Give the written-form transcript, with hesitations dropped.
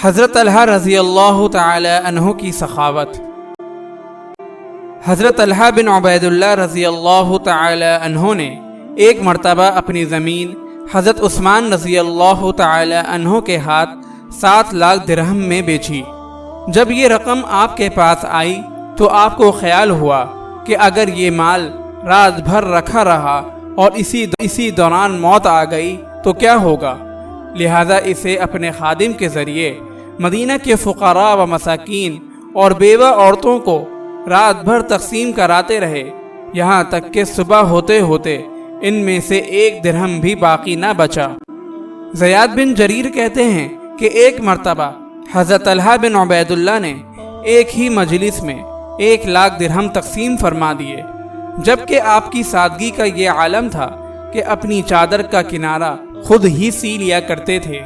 حضرت طلحہ رضی اللہ تعالی عنہ کی سخاوت۔ حضرت طلحہ بن عبید اللہ رضی اللہ تعالی عنہ نے ایک مرتبہ اپنی زمین حضرت عثمان رضی اللہ تعالی عنہ کے ہاتھ 7 لاکھ درہم میں بیچی۔ جب یہ رقم آپ کے پاس آئی تو آپ کو خیال ہوا کہ اگر یہ مال رات بھر رکھا رہا اور اسی دوران موت آ گئی تو کیا ہوگا، لہذا اسے اپنے خادم کے ذریعے مدینہ کے فقراء و مساکین اور بیوہ عورتوں کو رات بھر تقسیم کراتے رہے، یہاں تک کہ صبح ہوتے ہوتے ان میں سے 1 درہم بھی باقی نہ بچا۔ زیاد بن جریر کہتے ہیں کہ ایک مرتبہ حضرت طلحہ بن عبید اللہ نے ایک ہی مجلس میں 1 لاکھ درہم تقسیم فرما دیے، جبکہ آپ کی سادگی کا یہ عالم تھا کہ اپنی چادر کا کنارہ خود ہی سی لیا کرتے تھے۔